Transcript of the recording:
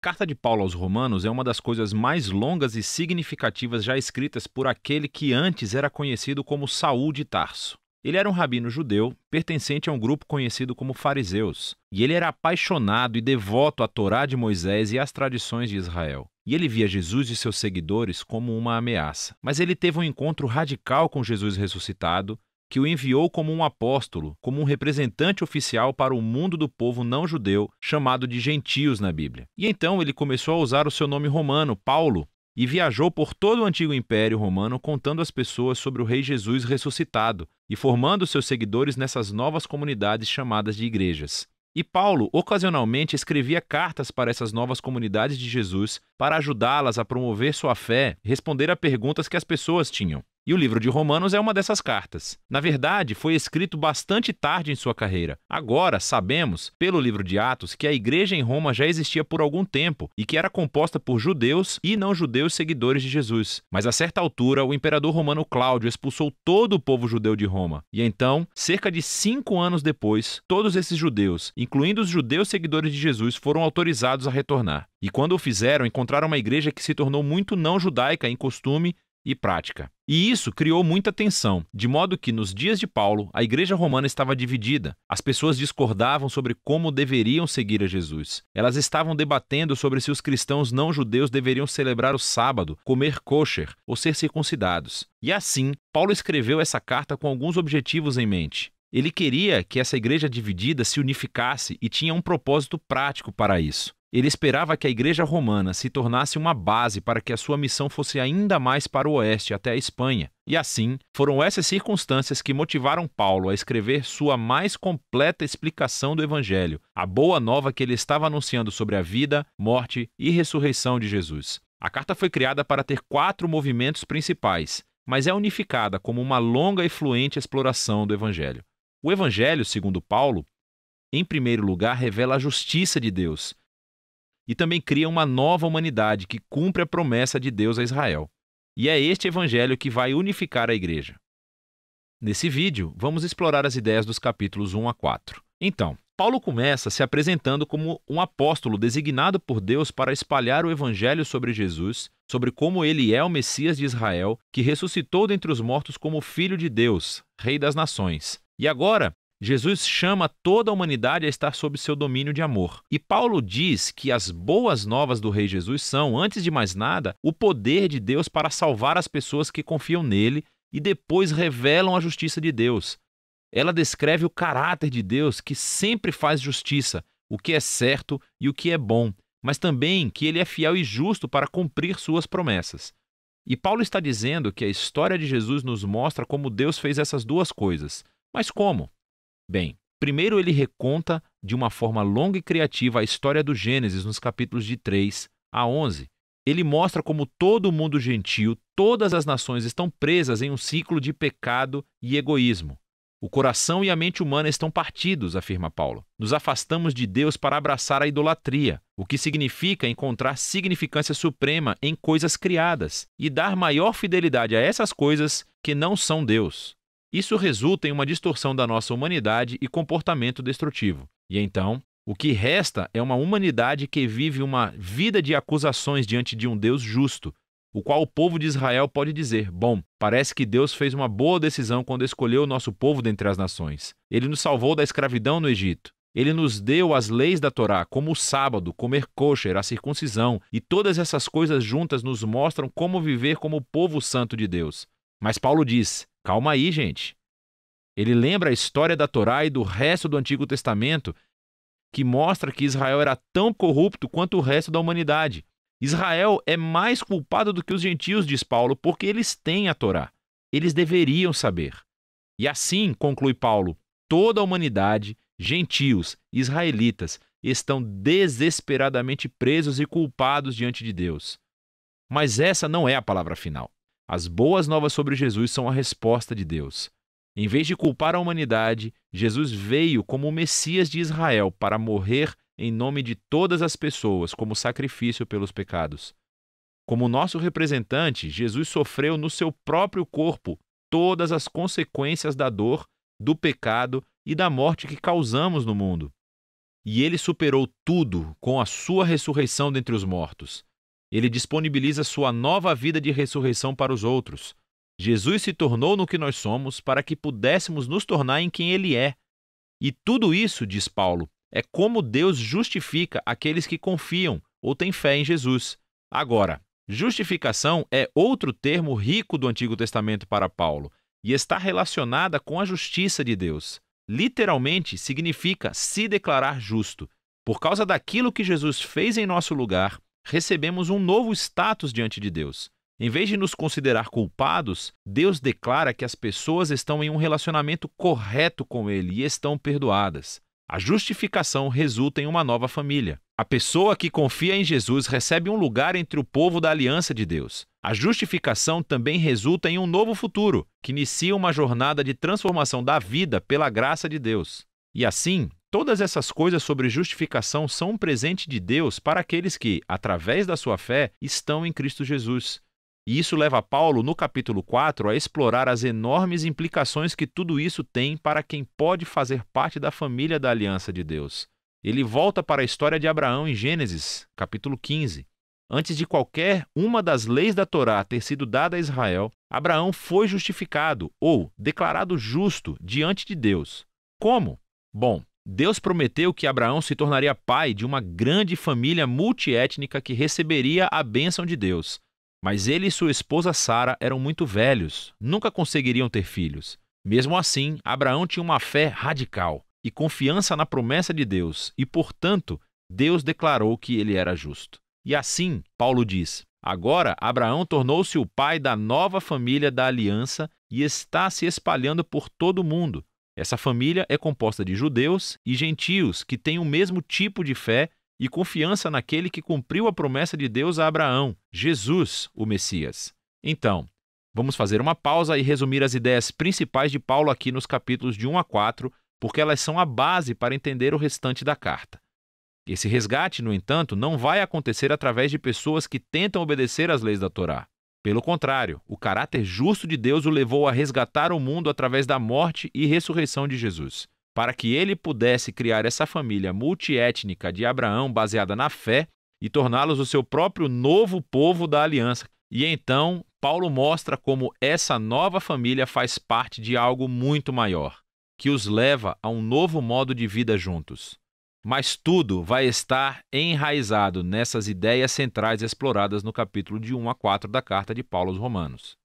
Carta de Paulo aos Romanos é uma das coisas mais longas e significativas já escritas por aquele que antes era conhecido como Saul de Tarso. Ele era um rabino judeu, pertencente a um grupo conhecido como fariseus, e ele era apaixonado e devoto à Torá de Moisés e às tradições de Israel. E ele via Jesus e seus seguidores como uma ameaça. Mas ele teve um encontro radical com Jesus ressuscitado, que o enviou como um apóstolo, como um representante oficial para o mundo do povo não judeu, chamado de gentios na Bíblia. E então ele começou a usar o seu nome romano, Paulo, e viajou por todo o antigo Império Romano contando às pessoas sobre o Rei Jesus ressuscitado e formando seus seguidores nessas novas comunidades chamadas de igrejas. E Paulo, ocasionalmente, escrevia cartas para essas novas comunidades de Jesus para ajudá-las a promover sua fé e responder a perguntas que as pessoas tinham. E o livro de Romanos é uma dessas cartas. Na verdade, foi escrito bastante tarde em sua carreira. Agora, sabemos, pelo livro de Atos, que a igreja em Roma já existia por algum tempo e que era composta por judeus e não-judeus seguidores de Jesus. Mas a certa altura, o imperador romano Cláudio expulsou todo o povo judeu de Roma. E então, cerca de 5 anos depois, todos esses judeus, incluindo os judeus seguidores de Jesus, foram autorizados a retornar. E quando o fizeram, encontraram uma igreja que se tornou muito não-judaica em costume e prática. E isso criou muita tensão, de modo que nos dias de Paulo, a igreja romana estava dividida. As pessoas discordavam sobre como deveriam seguir a Jesus. Elas estavam debatendo sobre se os cristãos não-judeus deveriam celebrar o sábado, comer kosher ou ser circuncidados. E assim, Paulo escreveu essa carta com alguns objetivos em mente. Ele queria que essa igreja dividida se unificasse e tinha um propósito prático para isso. Ele esperava que a igreja romana se tornasse uma base para que a sua missão fosse ainda mais para o oeste, até a Espanha. E assim, foram essas circunstâncias que motivaram Paulo a escrever sua mais completa explicação do Evangelho, a boa nova que ele estava anunciando sobre a vida, morte e ressurreição de Jesus. A carta foi criada para ter 4 movimentos principais, mas é unificada como uma longa e fluente exploração do Evangelho. O Evangelho, segundo Paulo, em primeiro lugar, revela a justiça de Deus, e também cria uma nova humanidade que cumpre a promessa de Deus a Israel. E é este evangelho que vai unificar a igreja. Nesse vídeo, vamos explorar as ideias dos capítulos 1 a 4. Então, Paulo começa se apresentando como um apóstolo designado por Deus para espalhar o evangelho sobre Jesus, sobre como ele é o Messias de Israel, que ressuscitou dentre os mortos como Filho de Deus, Rei das Nações. E agora, Jesus chama toda a humanidade a estar sob seu domínio de amor. E Paulo diz que as boas novas do Rei Jesus são, antes de mais nada, o poder de Deus para salvar as pessoas que confiam nele e depois revelam a justiça de Deus. Ela descreve o caráter de Deus que sempre faz justiça, o que é certo e o que é bom, mas também que ele é fiel e justo para cumprir suas promessas. E Paulo está dizendo que a história de Jesus nos mostra como Deus fez essas duas coisas. Mas como? Bem, primeiro ele reconta de uma forma longa e criativa a história do Gênesis nos capítulos de 3 a 11. Ele mostra como todo o mundo gentil, todas as nações estão presas em um ciclo de pecado e egoísmo. O coração e a mente humana estão partidos, afirma Paulo. Nos afastamos de Deus para abraçar a idolatria, o que significa encontrar significância suprema em coisas criadas e dar maior fidelidade a essas coisas que não são Deus. Isso resulta em uma distorção da nossa humanidade e comportamento destrutivo. E então, o que resta é uma humanidade que vive uma vida de acusações diante de um Deus justo, o qual o povo de Israel pode dizer: bom, parece que Deus fez uma boa decisão quando escolheu o nosso povo dentre as nações. Ele nos salvou da escravidão no Egito. Ele nos deu as leis da Torá, como o sábado, comer kosher, a circuncisão, e todas essas coisas juntas nos mostram como viver como o povo santo de Deus. Mas Paulo diz: calma aí, gente. Ele lembra a história da Torá e do resto do Antigo Testamento, que mostra que Israel era tão corrupto quanto o resto da humanidade. Israel é mais culpado do que os gentios, diz Paulo, porque eles têm a Torá. Eles deveriam saber. E assim, conclui Paulo, toda a humanidade, gentios, israelitas, estão desesperadamente presos e culpados diante de Deus. Mas essa não é a palavra final. As boas novas sobre Jesus são a resposta de Deus. Em vez de culpar a humanidade, Jesus veio como o Messias de Israel para morrer em nome de todas as pessoas como sacrifício pelos pecados. Como nosso representante, Jesus sofreu no seu próprio corpo todas as consequências da dor, do pecado e da morte que causamos no mundo. e ele superou tudo com a sua ressurreição dentre os mortos. Ele disponibiliza sua nova vida de ressurreição para os outros. Jesus se tornou no que nós somos para que pudéssemos nos tornar em quem ele é. E tudo isso, diz Paulo, é como Deus justifica aqueles que confiam ou têm fé em Jesus. Agora, justificação é outro termo rico do Antigo Testamento para Paulo e está relacionada com a justiça de Deus. Literalmente significa se declarar justo. Por causa daquilo que Jesus fez em nosso lugar, recebemos um novo status diante de Deus. Em vez de nos considerar culpados, Deus declara que as pessoas estão em um relacionamento correto com Ele e estão perdoadas. A justificação resulta em uma nova família. A pessoa que confia em Jesus recebe um lugar entre o povo da aliança de Deus. A justificação também resulta em um novo futuro, que inicia uma jornada de transformação da vida pela graça de Deus. E assim, todas essas coisas sobre justificação são um presente de Deus para aqueles que, através da sua fé, estão em Cristo Jesus. E isso leva Paulo, no capítulo 4, a explorar as enormes implicações que tudo isso tem para quem pode fazer parte da família da aliança de Deus. Ele volta para a história de Abraão em Gênesis, capítulo 15. Antes de qualquer uma das leis da Torá ter sido dada a Israel, Abraão foi justificado ou declarado justo diante de Deus. Como? Bom, Deus prometeu que Abraão se tornaria pai de uma grande família multiétnica que receberia a bênção de Deus. Mas ele e sua esposa Sara eram muito velhos, nunca conseguiriam ter filhos. Mesmo assim, Abraão tinha uma fé radical e confiança na promessa de Deus, e, portanto, Deus declarou que ele era justo. E assim, Paulo diz, agora Abraão tornou-se o pai da nova família da aliança e está se espalhando por todo o mundo. Essa família é composta de judeus e gentios que têm o mesmo tipo de fé e confiança naquele que cumpriu a promessa de Deus a Abraão, Jesus, o Messias. Então, vamos fazer uma pausa e resumir as ideias principais de Paulo aqui nos capítulos de 1 a 4, porque elas são a base para entender o restante da carta. Esse resgate, no entanto, não vai acontecer através de pessoas que tentam obedecer às leis da Torá. Pelo contrário, o caráter justo de Deus o levou a resgatar o mundo através da morte e ressurreição de Jesus. Para que ele pudesse criar essa família multiétnica de Abraão baseada na fé e torná-los o seu próprio novo povo da aliança. E então, Paulo mostra como essa nova família faz parte de algo muito maior, que os leva a um novo modo de vida juntos. Mas tudo vai estar enraizado nessas ideias centrais exploradas no capítulo de 1 a 4 da carta de Paulo aos Romanos.